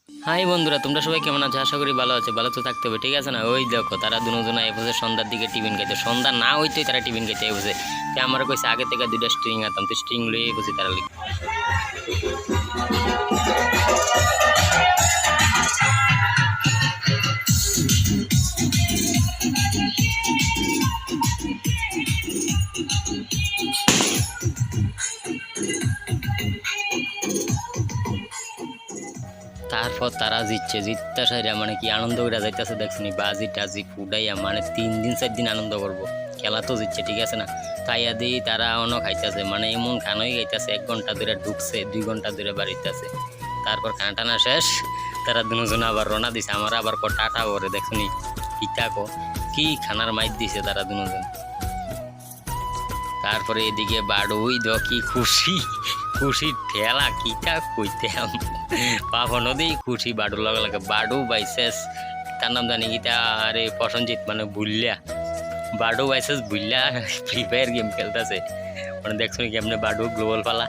High বন্ধুরা, তোমরা সবাই কেমন আছো? আশা করি ভালো আছে। ভালো তো থাকতে হবে, ঠিক আছে না? ওই দেখো তারা দুজন এই বসে সন্ধ্যার দিকে টিফিন খাইতে, সন্ধ্যা না হইতেই তারা টিফিন খাইতে এই বসে। তো আমার কইছে আগে থেকে 2টা স্ট্রিং আনতাম, তো স্ট্রিং লইয়ে বসে তারা লিখ। তারপর তারা জিততে সাইরা মানে কি আনন্দ করে যাইতেছে দেখছিনি, বাজি টাজি ফুটাইয়া মানে 3 দিন 4 দিন আনন্দ করবো। খেলা তো জিতছে, ঠিক আছে না? তাইয়া দিই তারা অন্য খাইতেছে, মানে এমন খানোই খাইতেছে, 1 ঘন্টা ধরে ঢুকছে, 2 ঘন্টা ধরে বাড়িতেছে। তারপর খানাটানা শেষ, তারা দুজন আবার রওনা দিছে। আমার আবার টাটা করে দেখছিনি ইটাকো কি খানার মাইর দিছে তারা দুজন। তারপরে এদিকে বাড়ুই দ কি খুশি ঠেলা কিটা কইতাম পাপ নদী খুশি বাড়ুর লগে লাগে বাড়ু বাইসেস, তার নাম জানি কিটা, আরে প্রসঞ্জিৎ মানে Bulla, বাড়ু বাইসেস Bulla free fire game খেলতেছে। মানে দেখছো নাকি আপনি বাড়ু গ্লোবাল পালা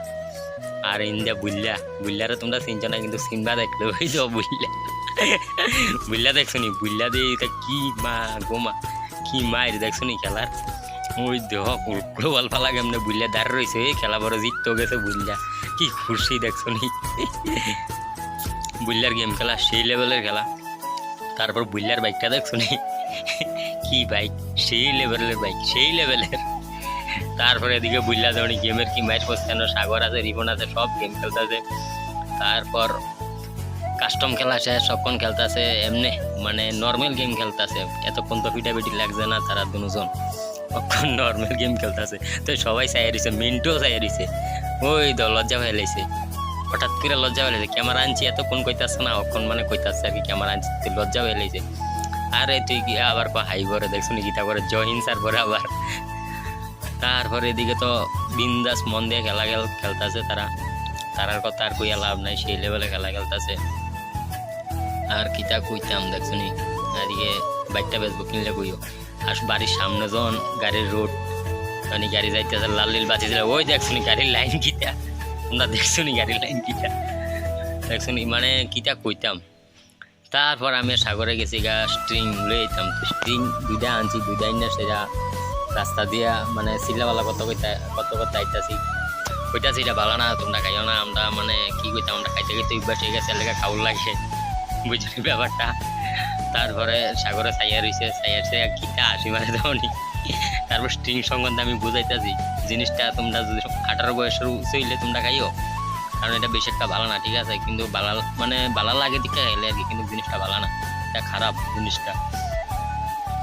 আর ইন্ডিয়া বুল্লারে তোমরা চিনছো না, কিন্তু চিনবা দেখলে ওই তো বুল্লা দেখছো নি, বুল্লা দিয়ে এটা কি মা গোমা কি মায়ের দেখছো নি খেলার। ওই দেহ গ্লোবাল পালা কেমনে বুল্লা দাঁড় রয়েছে, এই খেলা বড় জিততেও গেছে বুল্লা, কি খুশি দেখছো নি। বুল্লার গেম খেলা সেই লেভেলের খেলা। তারপর বুল্লার বাইকটা দেখছো নি, কি বাইক, সেই লেভেলের বাইক, সেই লেভেলের। তারপরে এদিকে বুল্লা যেমন গেমের কি ম্যাচ করছে, সাগর আছে, রিপন আছে, সব গেম খেলতেছে। তারপর কাস্টম খেলা শেষ, সবক্ষণ খেলতেছে এমনি মানে নর্মাল গেম খেলতেছে। এতক্ষণ তো পিটাপিটি লাগছে না, তারা দুজন অক্ষণ নর্মাল গেম খেলতেছে। তো সবাই চাইয়া দিছে, মিন্টুও চাইয়া দিছে, ওই তো লজ্জা ফেলেছে, হঠাৎ করে লজ্জা ফেলেছে। ক্যামেরা আনছি এতক্ষণ কইতাছে না, অক্ষণ মানে কইতাছে আর কি ক্যামেরা আনছি, লজ্জা ফেলেছে। আরে তুই কি আবার হাই করে দেখছো নি গীতা করে জয় হিন্সার পরে আবার। তারপরে এদিকে তো বিন্দাস মন দিয়ে খেলতেছে তারা, তারার কথা আর কইয়া লাভ নাই, সেই লেভেলে খেলা খেলতেছে। আর কিতা কইতাম দেখছো নি, এদিকে বাইকটা বেচবো কিনলে কইও। আর বাড়ির সামনে যখন গাড়ির রোড মানে গাড়ি যাইতেছে, লাল নীল বাতি দিলে, ওই দেখছো নি গাড়ির লাইন কিটা, তোমরা দেখছো নি গাড়ির লাইন কিটা, দেখছো নি মানে কিতা কইতাম। তারপর আমি সাগরে গেছি গা, স্ট্রিং লয়ে যেতাম, স্ট্রিং 2টা আনছি, 2টা না সেটা রাস্তা দিয়া মানে সিলাওয়ালা কত কথা আইতাছি, ওইটা সেটা ভালো না, তোমরা খাইও না। আমরা মানে কি কইতাম, আমরা খাইতে খাইতে অভ্যাস হয়ে গেছে, এলাকা খাউল লাগে, বুঝলি ব্যাপারটা। তারপরে সাগরে চাইয়া রয়েছে, চাইয়া কিটা হাসি মারে দেওনি। তারপর স্ট্রিং সম্বন্ধে আমি বুঝাইতেছি জিনিসটা, তোমরা যদি 18 বয়সের উঁচু হইলে তোমরা খাইও, কারণ এটা বেশি একটা ভালো না, ঠিক আছে? কিন্তু মানে ভালো লাগে দিকে খাইলে আর কি, কিন্তু জিনিসটা ভালো না, এটা খারাপ জিনিসটা।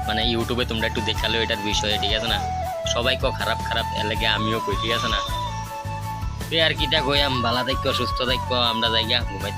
মানে ইউটিউবে তোমরা একটু দেখালো এটার বিষয়ে, ঠিক আছে না? সবাই কো খারাপ খারাপ, এর লাগে আমিও কই, ঠিক আছে না? তুই আর কিটা কইয়াম, ভালো থাকো, সুস্থ থাকো, আমরা জায়গা ঘুমাই।